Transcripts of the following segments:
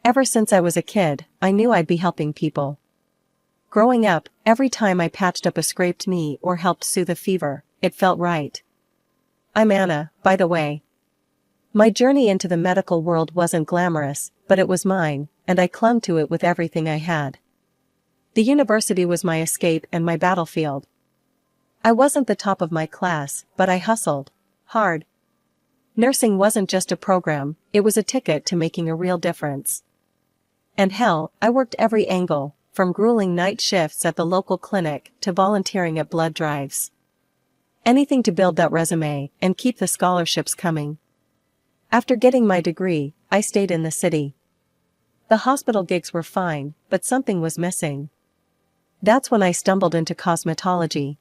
Ever since I was a kid, I knew I'd be helping people. Growing up, every time I patched up a scraped knee or helped soothe a fever, it felt right. I'm Anna, by the way. My journey into the medical world wasn't glamorous, but it was mine, and I clung to it with everything I had. The university was my escape and my battlefield. I wasn't the top of my class, but I hustled hard. Nursing wasn't just a program, it was a ticket to making a real difference. And hell, I worked every angle, from grueling night shifts at the local clinic to volunteering at blood drives. Anything to build that resume and keep the scholarships coming. After getting my degree, I stayed in the city. The hospital gigs were fine, but something was missing. That's when I stumbled into cosmetology.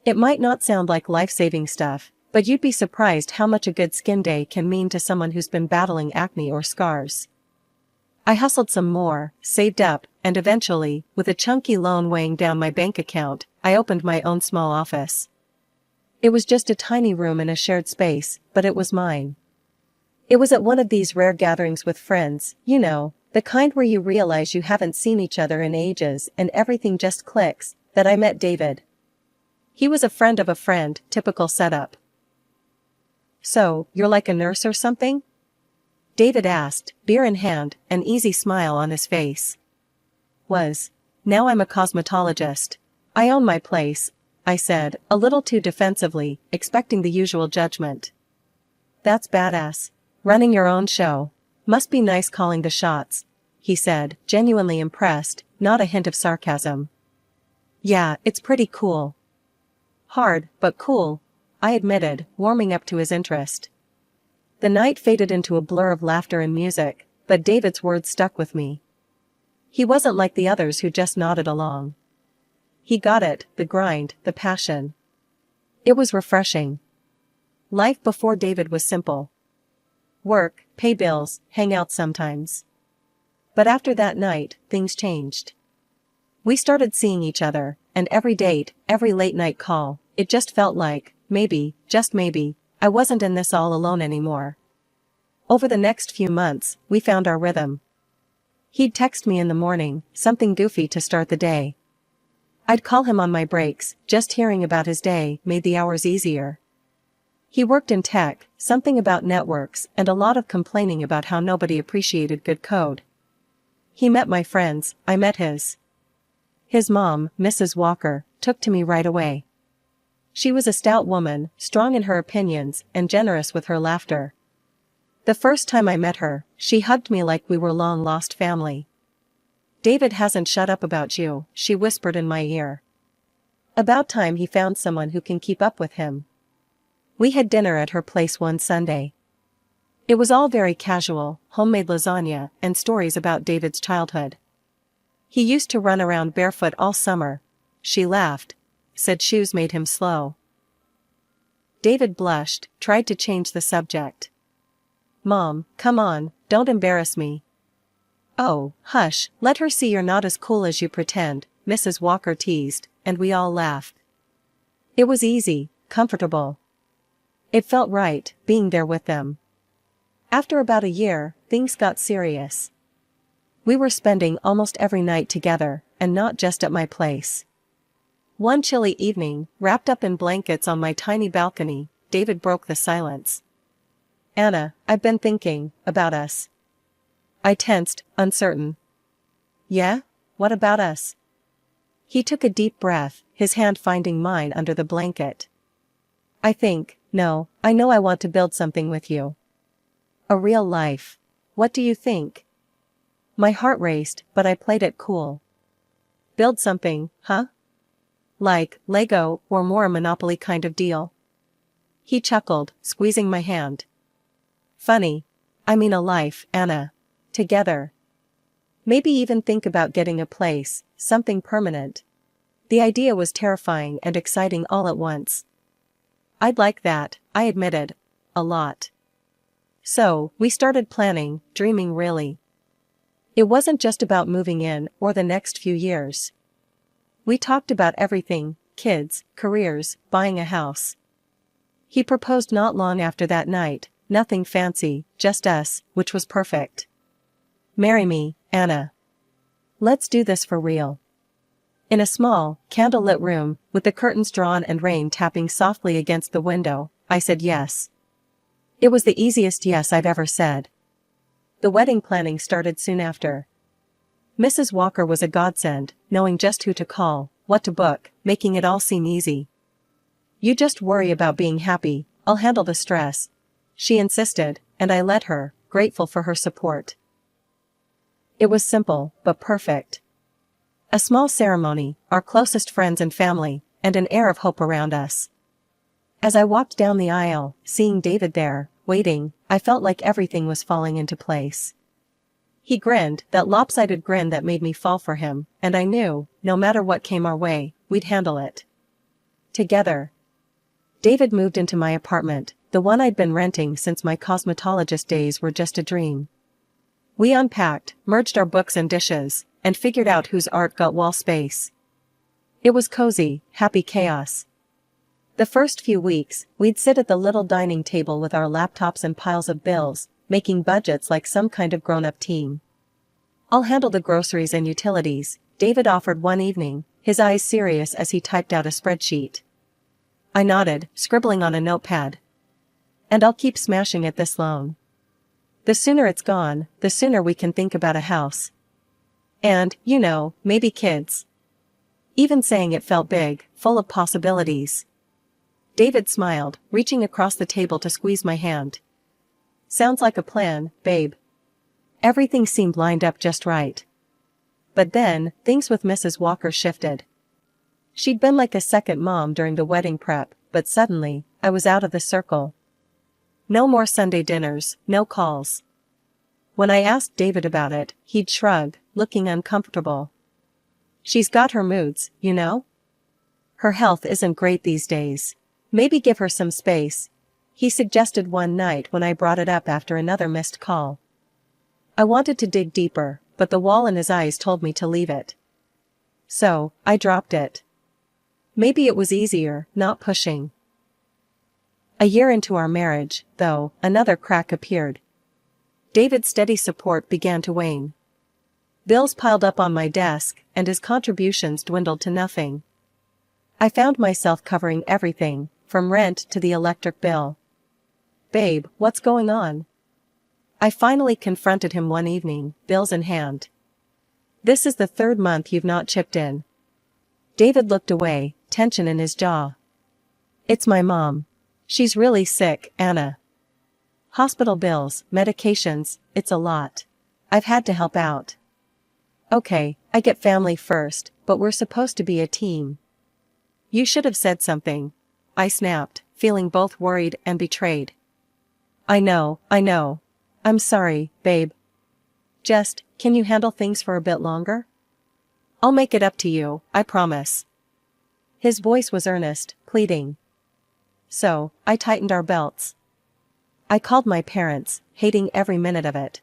It might not sound like life-saving stuff, but you'd be surprised how much a good skin day can mean to someone who's been battling acne or scars. I hustled some more, saved up, and eventually, with a chunky loan weighing down my bank account, I opened my own small office. It was just a tiny room in a shared space, but it was mine. It was at one of these rare gatherings with friends, you know, the kind where you realize you haven't seen each other in ages and everything just clicks, that I met David. He was a friend of a friend, typical setup. "So, you're like a nurse or something?" David asked, beer in hand, an easy smile on his face. Now I'm a cosmetologist. I own my place, I said, a little too defensively, expecting the usual judgment. "That's badass. Running your own show. Must be nice calling the shots," he said, genuinely impressed, not a hint of sarcasm. "Yeah, it's pretty cool." "Hard, but cool," I admitted, warming up to his interest. The night faded into a blur of laughter and music, but David's words stuck with me. He wasn't like the others who just nodded along. He got it, the grind, the passion. It was refreshing. Life before David was simple. Work, pay bills, hang out sometimes. But after that night, things changed. We started seeing each other, and every date, every late-night call, it just felt like, maybe, just maybe, I wasn't in this all alone anymore. Over the next few months, we found our rhythm. He'd text me in the morning, something goofy to start the day. I'd call him on my breaks, just hearing about his day made the hours easier. He worked in tech, something about networks, and a lot of complaining about how nobody appreciated good code. He met my friends, I met his. His mom, Mrs. Walker, took to me right away. She was a stout woman, strong in her opinions, and generous with her laughter. The first time I met her, she hugged me like we were long-lost family. "David hasn't shut up about you," she whispered in my ear. "About time he found someone who can keep up with him." We had dinner at her place one Sunday. It was all very casual, homemade lasagna, and stories about David's childhood. "He used to run around barefoot all summer," she laughed, said shoes made him slow. David blushed, tried to change the subject. "Mom, come on, don't embarrass me." "Oh, hush, let her see you're not as cool as you pretend," Mrs. Walker teased, and we all laughed. It was easy, comfortable. It felt right, being there with them. After about a year, things got serious. We were spending almost every night together, and not just at my place. One chilly evening, wrapped up in blankets on my tiny balcony, David broke the silence. "Anna, I've been thinking about us." I tensed, uncertain. "Yeah? What about us?" He took a deep breath, his hand finding mine under the blanket. I know I want to build something with you. A real life. What do you think?" My heart raced, but I played it cool. "Build something, huh? Like Lego, or more a Monopoly kind of deal?" He chuckled, squeezing my hand. "Funny. I mean a life, Anna. Together. Maybe even think about getting a place, something permanent." The idea was terrifying and exciting all at once. "I'd like that," I admitted. A lot. So, we started planning, dreaming really. It wasn't just about moving in or the next few years. We talked about everything: kids, careers, buying a house. He proposed not long after that night, nothing fancy, just us, which was perfect. Marry me, Anna. Let's do this for real. In a small, candlelit room, with the curtains drawn and rain tapping softly against the window, I said yes. It was the easiest yes I've ever said. The wedding planning started soon after. Mrs. Walker was a godsend, knowing just who to call, what to book, making it all seem easy. You just worry about being happy, I'll handle the stress, she insisted, and I let her, grateful for her support. It was simple, but perfect. A small ceremony, our closest friends and family, and an air of hope around us. As I walked down the aisle, seeing David there, waiting, I felt like everything was falling into place. He grinned, that lopsided grin that made me fall for him, and I knew, no matter what came our way, we'd handle it. Together. David moved into my apartment, the one I'd been renting since my cosmetologist days were just a dream. We unpacked, merged our books and dishes, and figured out whose art got wall space. It was cozy, happy chaos. The first few weeks, we'd sit at the little dining table with our laptops and piles of bills, making budgets like some kind of grown-up team. I'll handle the groceries and utilities, David offered one evening, his eyes serious as he typed out a spreadsheet. I nodded, scribbling on a notepad. And I'll keep smashing at this loan. The sooner it's gone, the sooner we can think about a house. And, maybe kids. Even saying it felt big, full of possibilities. David smiled, reaching across the table to squeeze my hand. Sounds like a plan, babe. Everything seemed lined up just right. But then, things with Mrs. Walker shifted. She'd been like a second mom during the wedding prep, but suddenly, I was out of the circle. No more Sunday dinners, no calls. When I asked David about it, he'd shrug, looking uncomfortable. She's got her moods, Her health isn't great these days. Maybe give her some space, he suggested one night when I brought it up after another missed call. I wanted to dig deeper, but the wall in his eyes told me to leave it. So, I dropped it. Maybe it was easier, not pushing. A year into our marriage, though, another crack appeared. David's steady support began to wane. Bills piled up on my desk, and his contributions dwindled to nothing. I found myself covering everything, from rent to the electric bill. Babe, what's going on? I finally confronted him one evening, bills in hand. This is the third month you've not chipped in. David looked away, tension in his jaw. It's my mom. She's really sick, Anna. Hospital bills, medications, it's a lot. I've had to help out. Okay, I get family first, but we're supposed to be a team. You should have said something. I snapped, feeling both worried and betrayed. I know. I'm sorry, babe. Just, can you handle things for a bit longer? I'll make it up to you, I promise. His voice was earnest, pleading. So, I tightened our belts. I called my parents, hating every minute of it.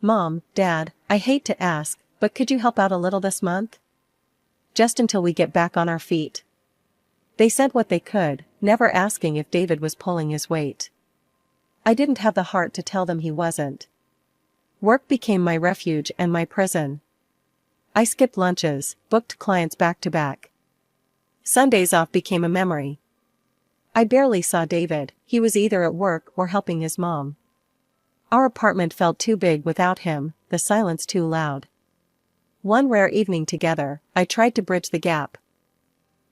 Mom, Dad, I hate to ask, but could you help out a little this month? Just until we get back on our feet. They said what they could, never asking if David was pulling his weight. I didn't have the heart to tell them he wasn't. Work became my refuge and my prison. I skipped lunches, booked clients back to back. Sundays off became a memory. I barely saw David, he was either at work or helping his mom. Our apartment felt too big without him, the silence too loud. One rare evening together, I tried to bridge the gap.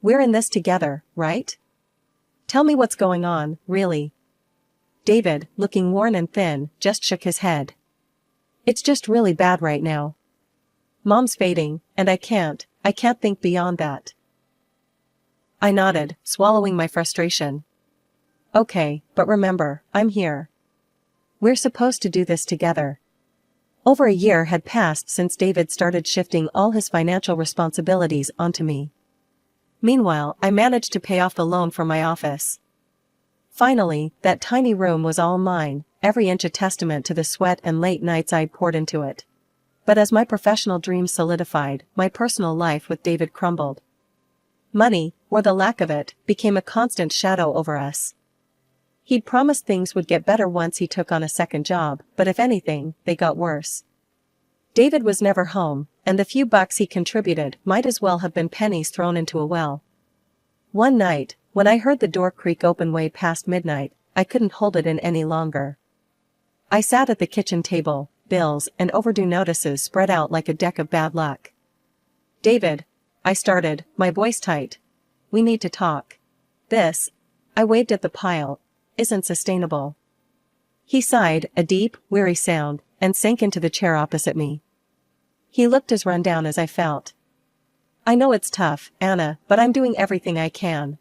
We're in this together, right? Tell me what's going on, really. David, looking worn and thin, just shook his head. It's just really bad right now. Mom's fading, and I can't think beyond that. I nodded, swallowing my frustration. Okay, but remember, I'm here. We're supposed to do this together. Over a year had passed since David started shifting all his financial responsibilities onto me. Meanwhile, I managed to pay off the loan for my office. Finally, that tiny room was all mine, every inch a testament to the sweat and late nights I'd poured into it. But as my professional dreams solidified, my personal life with David crumbled. Money, or the lack of it, became a constant shadow over us. He'd promised things would get better once he took on a second job, but if anything, they got worse. David was never home, and the few bucks he contributed might as well have been pennies thrown into a well. One night, when I heard the door creak open way past midnight, I couldn't hold it in any longer. I sat at the kitchen table, bills and overdue notices spread out like a deck of bad luck. "David," I started, my voice tight. "We need to talk. This," I waved at the pile, "isn't sustainable." He sighed, a deep, weary sound, and sank into the chair opposite me. He looked as run down as I felt. "I know it's tough, Anna, but I'm doing everything I can.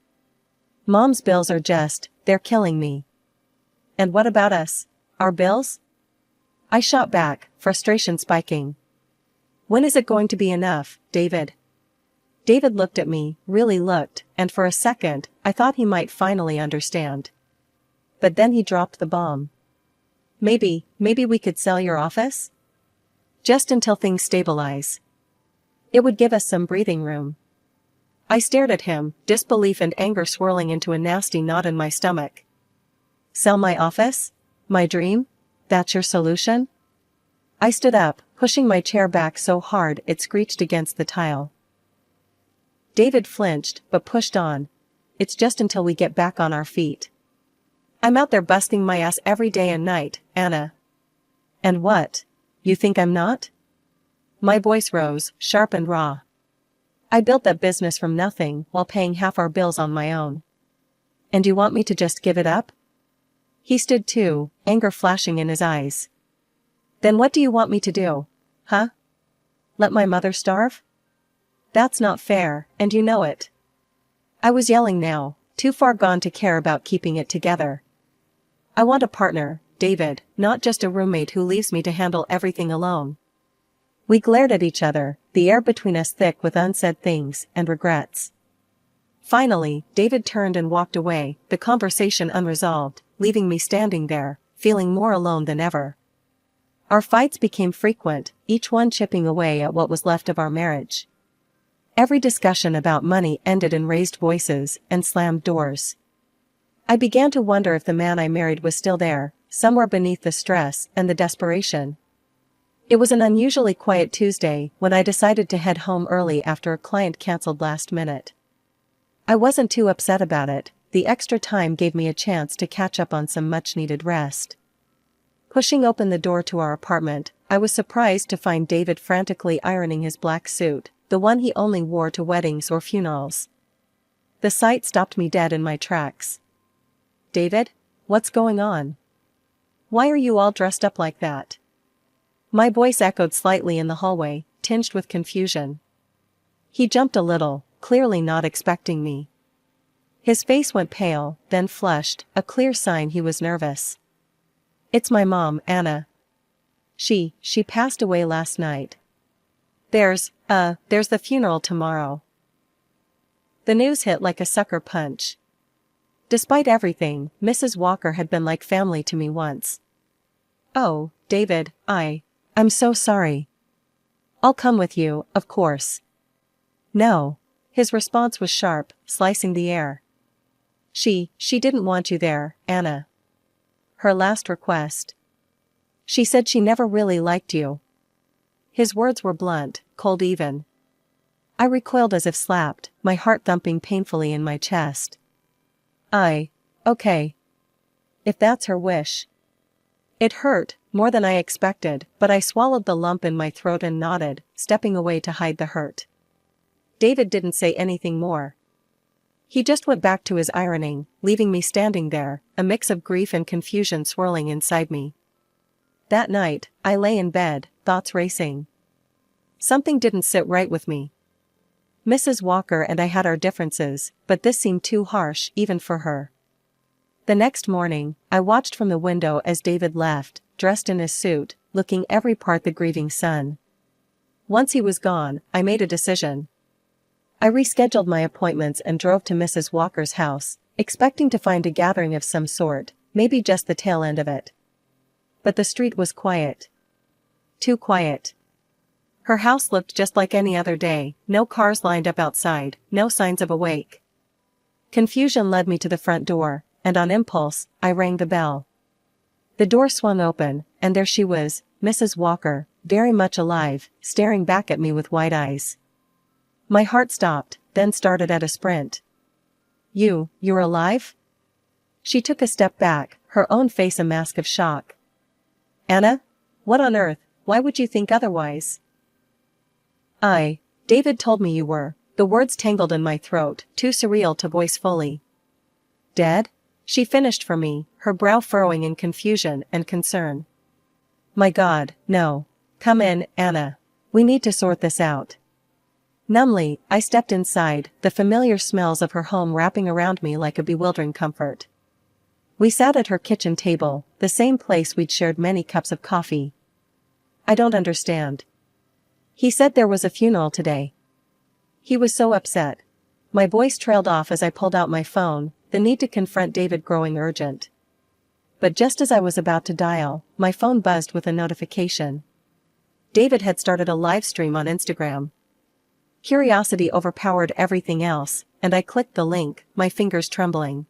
Mom's bills are they're killing me." "And what about us? Our bills?" I shot back, frustration spiking. "When is it going to be enough, David?" David looked at me, really looked, and for a second, I thought he might finally understand. But then he dropped the bomb. Maybe we could sell your office? Just until things stabilize. It would give us some breathing room." I stared at him, disbelief and anger swirling into a nasty knot in my stomach. "Sell my office? My dream? That's your solution?" I stood up, pushing my chair back so hard it screeched against the tile. David flinched, but pushed on. "It's just until we get back on our feet. I'm out there busting my ass every day and night, Anna." "And what? You think I'm not?" My voice rose, sharp and raw. "I built that business from nothing while paying half our bills on my own. And you want me to just give it up?" He stood too, anger flashing in his eyes. "Then what do you want me to do? Huh? Let my mother starve? That's not fair, and you know it." I was yelling now, too far gone to care about keeping it together. "I want a partner, David, not just a roommate who leaves me to handle everything alone." We glared at each other, the air between us thick with unsaid things and regrets. Finally, David turned and walked away, the conversation unresolved, leaving me standing there, feeling more alone than ever. Our fights became frequent, each one chipping away at what was left of our marriage. Every discussion about money ended in raised voices and slammed doors. I began to wonder if the man I married was still there, somewhere beneath the stress and the desperation. It was an unusually quiet Tuesday when I decided to head home early after a client canceled last minute. I wasn't too upset about it, the extra time gave me a chance to catch up on some much-needed rest. Pushing open the door to our apartment, I was surprised to find David frantically ironing his black suit, the one he only wore to weddings or funerals. The sight stopped me dead in my tracks. "David, what's going on? Why are you all dressed up like that?" My voice echoed slightly in the hallway, tinged with confusion. He jumped a little, clearly not expecting me. His face went pale, then flushed, a clear sign he was nervous. "It's my mom, Anna. She passed away last night. There's the funeral tomorrow." The news hit like a sucker punch. Despite everything, Mrs. Walker had been like family to me once. "Oh, David, I'm so sorry. I'll come with you, of course." "No." His response was sharp, slicing the air. She didn't want you there, Anna. Her last request. She said she never really liked you." His words were blunt, cold even. I recoiled as if slapped, my heart thumping painfully in my chest. Okay. If that's her wish." It hurt, more than I expected, but I swallowed the lump in my throat and nodded, stepping away to hide the hurt. David didn't say anything more. He just went back to his ironing, leaving me standing there, a mix of grief and confusion swirling inside me. That night, I lay in bed, thoughts racing. Something didn't sit right with me. Mrs. Walker and I had our differences, but this seemed too harsh even for her. The next morning, I watched from the window as David left, dressed in his suit, looking every part the grieving son. Once he was gone, I made a decision. I rescheduled my appointments and drove to Mrs. Walker's house, expecting to find a gathering of some sort, maybe just the tail end of it. But the street was quiet. Too quiet. Her house looked just like any other day, no cars lined up outside, no signs of a wake. Confusion led me to the front door, and on impulse, I rang the bell. The door swung open, and there she was, Mrs. Walker, very much alive, staring back at me with wide eyes. My heart stopped, then started at a sprint. You're alive?" She took a step back, her own face a mask of shock. "Anna? What on earth, why would you think otherwise?" David told me you were." The words tangled in my throat, too surreal to voice fully. "Dead?" She finished for me, her brow furrowing in confusion and concern. "My God, no. Come in, Anna. We need to sort this out." Numbly, I stepped inside, the familiar smells of her home wrapping around me like a bewildering comfort. We sat at her kitchen table, the same place we'd shared many cups of coffee. "I don't understand." "He said there was a funeral today. He was so upset." My voice trailed off as I pulled out my phone, the need to confront David growing urgent. But just as I was about to dial, my phone buzzed with a notification. David had started a live stream on Instagram. Curiosity overpowered everything else, and I clicked the link, my fingers trembling.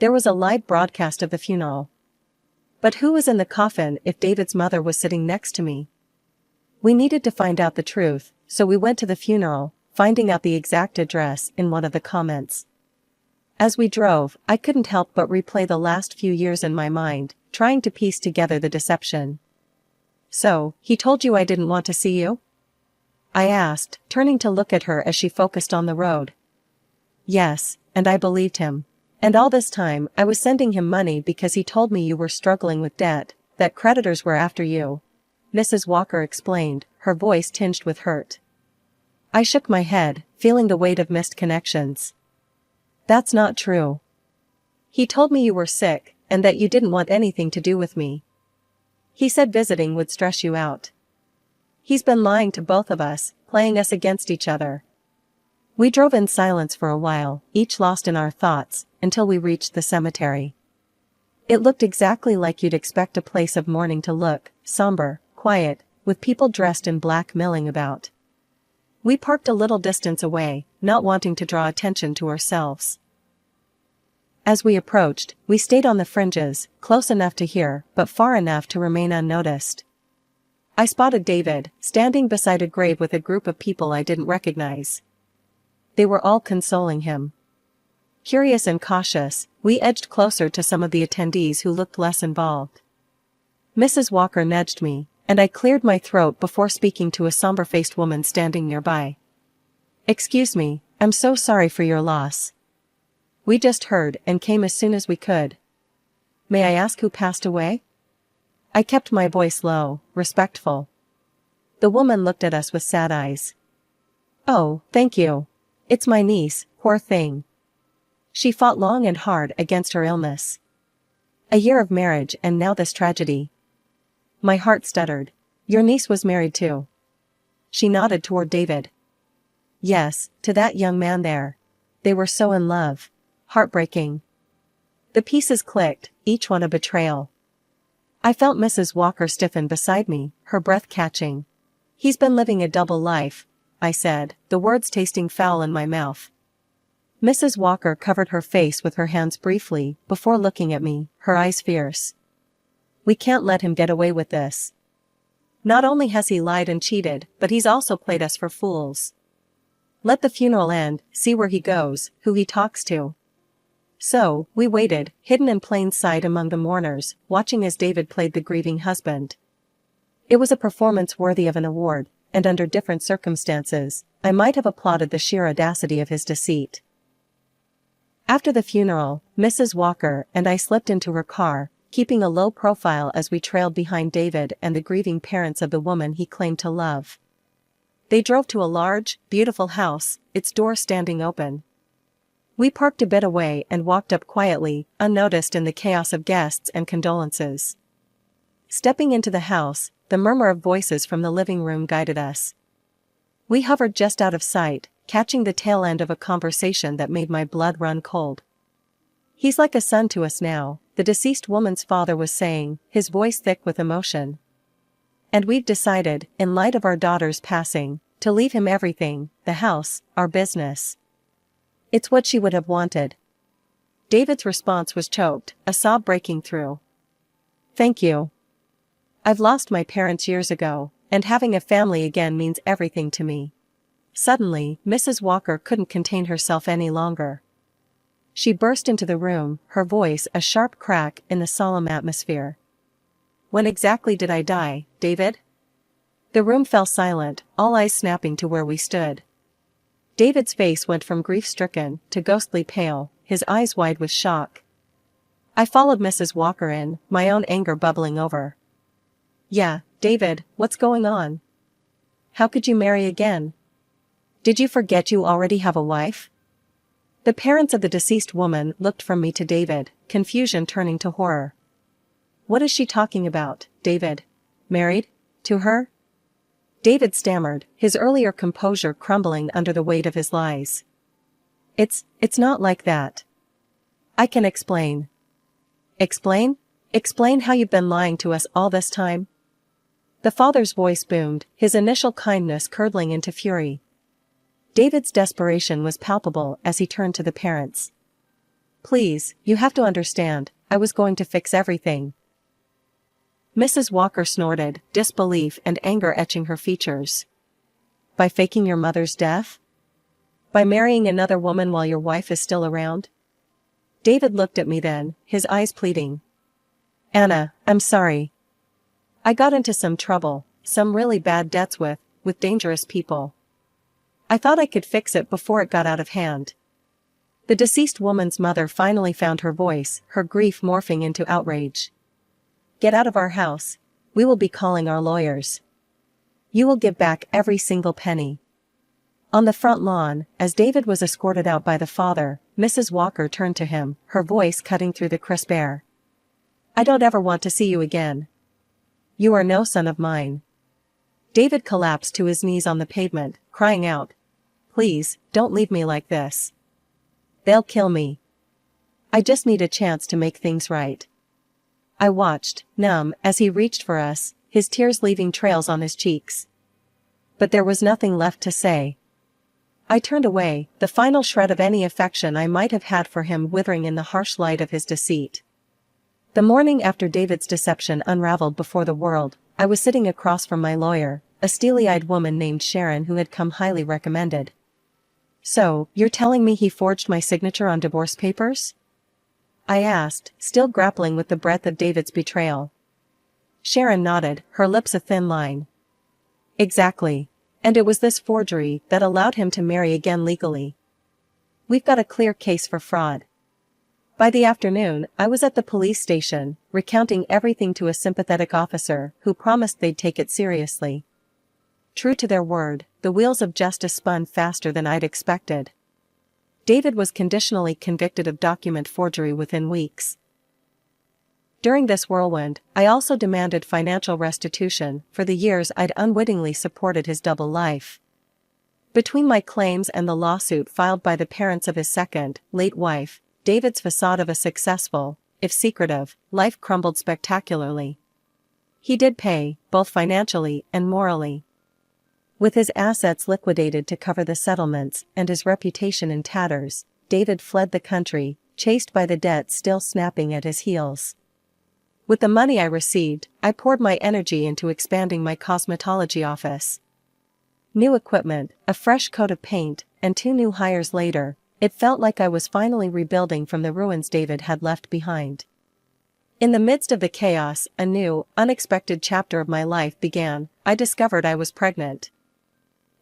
There was a live broadcast of the funeral. But who was in the coffin if David's mother was sitting next to me? We needed to find out the truth, so we went to the funeral, finding out the exact address in one of the comments. As we drove, I couldn't help but replay the last few years in my mind, trying to piece together the deception. "So, he told you I didn't want to see you?" I asked, turning to look at her as she focused on the road. "Yes, and I believed him. And all this time, I was sending him money because he told me you were struggling with debt, that creditors were after you," Mrs. Walker explained, her voice tinged with hurt. I shook my head, feeling the weight of missed connections. "That's not true. He told me you were sick, and that you didn't want anything to do with me. He said visiting would stress you out. He's been lying to both of us, playing us against each other." We drove in silence for a while, each lost in our thoughts, until we reached the cemetery. It looked exactly like you'd expect a place of mourning to look, somber, quiet, with people dressed in black milling about. We parked a little distance away, not wanting to draw attention to ourselves. As we approached, we stayed on the fringes, close enough to hear, but far enough to remain unnoticed. I spotted David, standing beside a grave with a group of people I didn't recognize. They were all consoling him. Curious and cautious, we edged closer to some of the attendees who looked less involved. Mrs. Walker nudged me, and I cleared my throat before speaking to a somber-faced woman standing nearby. "Excuse me, I'm so sorry for your loss. We just heard and came as soon as we could. May I ask who passed away?" I kept my voice low, respectful. The woman looked at us with sad eyes. "Oh, thank you. It's my niece, poor thing. She fought long and hard against her illness. A year of marriage and now this tragedy." My heart stuttered. "Your niece was married too?" She nodded toward David. "Yes, to that young man there. They were so in love. Heartbreaking." The pieces clicked, each one a betrayal. I felt Mrs. Walker stiffen beside me, her breath catching. "He's been living a double life," I said, the words tasting foul in my mouth. Mrs. Walker covered her face with her hands briefly, before looking at me, her eyes fierce. "We can't let him get away with this. Not only has he lied and cheated, but he's also played us for fools. Let the funeral end, see where he goes, who he talks to." So, we waited, hidden in plain sight among the mourners, watching as David played the grieving husband. It was a performance worthy of an award, and under different circumstances, I might have applauded the sheer audacity of his deceit. After the funeral, Mrs. Walker and I slipped into her car, keeping a low profile as we trailed behind David and the grieving parents of the woman he claimed to love. They drove to a large, beautiful house, its door standing open. We parked a bit away and walked up quietly, unnoticed in the chaos of guests and condolences. Stepping into the house, the murmur of voices from the living room guided us. We hovered just out of sight, catching the tail end of a conversation that made my blood run cold. "He's like a son to us now," the deceased woman's father was saying, his voice thick with emotion. "And we've decided, in light of our daughter's passing, to leave him everything, the house, our business. It's what she would have wanted." David's response was choked, a sob breaking through. "Thank you." I've lost my parents years ago, and having a family again means everything to me. Suddenly, Mrs. Walker couldn't contain herself any longer. She burst into the room, her voice a sharp crack in the solemn atmosphere. When exactly did I die, David? The room fell silent, all eyes snapping to where we stood. David's face went from grief-stricken to ghostly pale, his eyes wide with shock. I followed Mrs. Walker in, my own anger bubbling over. Yeah, David, what's going on? How could you marry again? Did you forget you already have a wife? The parents of the deceased woman looked from me to David, confusion turning to horror. What is she talking about, David? Married? To her? David stammered, his earlier composure crumbling under the weight of his lies. It's not like that. I can explain. Explain? Explain how you've been lying to us all this time? The father's voice boomed, his initial kindness curdling into fury. David's desperation was palpable as he turned to the parents. Please, you have to understand, I was going to fix everything. Mrs. Walker snorted, disbelief and anger etching her features. By faking your mother's death? By marrying another woman while your wife is still around? David looked at me then, his eyes pleading. Anna, I'm sorry. I got into some trouble, some really bad debts with dangerous people. I thought I could fix it before it got out of hand. The deceased woman's mother finally found her voice, her grief morphing into outrage. Get out of our house. We will be calling our lawyers. You will give back every single penny. On the front lawn, as David was escorted out by the father, Mrs. Walker turned to him, her voice cutting through the crisp air. I don't ever want to see you again. You are no son of mine. David collapsed to his knees on the pavement, crying out, Please, don't leave me like this. They'll kill me. I just need a chance to make things right. I watched, numb, as he reached for us, his tears leaving trails on his cheeks. But there was nothing left to say. I turned away, the final shred of any affection I might have had for him withering in the harsh light of his deceit. The morning after David's deception unraveled before the world, I was sitting across from my lawyer, a steely-eyed woman named Sharon who had come highly recommended. So, you're telling me he forged my signature on divorce papers? I asked, still grappling with the breadth of David's betrayal. Sharon nodded, her lips a thin line. Exactly. And it was this forgery that allowed him to marry again legally. We've got a clear case for fraud. By the afternoon, I was at the police station, recounting everything to a sympathetic officer who promised they'd take it seriously. True to their word, the wheels of justice spun faster than I'd expected. David was conditionally convicted of document forgery within weeks. During this whirlwind, I also demanded financial restitution for the years I'd unwittingly supported his double life. Between my claims and the lawsuit filed by the parents of his second, late wife, David's facade of a successful, if secretive, life crumbled spectacularly. He did pay, both financially and morally. With his assets liquidated to cover the settlements and his reputation in tatters, David fled the country, chased by the debt still snapping at his heels. With the money I received, I poured my energy into expanding my cosmetology office. New equipment, a fresh coat of paint, and 2 new hires later, it felt like I was finally rebuilding from the ruins David had left behind. In the midst of the chaos, a new, unexpected chapter of my life began. I discovered I was pregnant.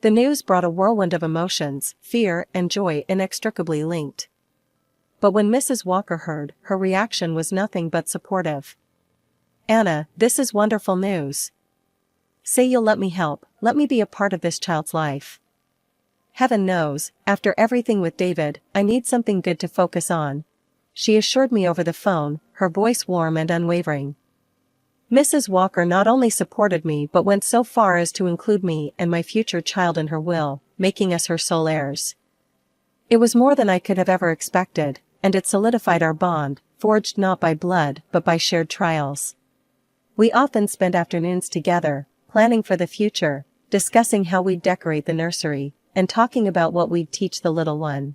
The news brought a whirlwind of emotions, fear and joy inextricably linked. But when Mrs. Walker heard, her reaction was nothing but supportive. Anna, this is wonderful news. Say you'll let me help, let me be a part of this child's life. Heaven knows, after everything with David, I need something good to focus on. She assured me over the phone, her voice warm and unwavering. Mrs. Walker not only supported me but went so far as to include me and my future child in her will, making us her sole heirs. It was more than I could have ever expected, and it solidified our bond, forged not by blood but by shared trials. We often spent afternoons together, planning for the future, discussing how we'd decorate the nursery, and talking about what we'd teach the little one.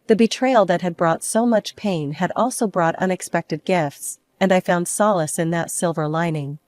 The betrayal that had brought so much pain had also brought unexpected gifts, and I found solace in that silver lining.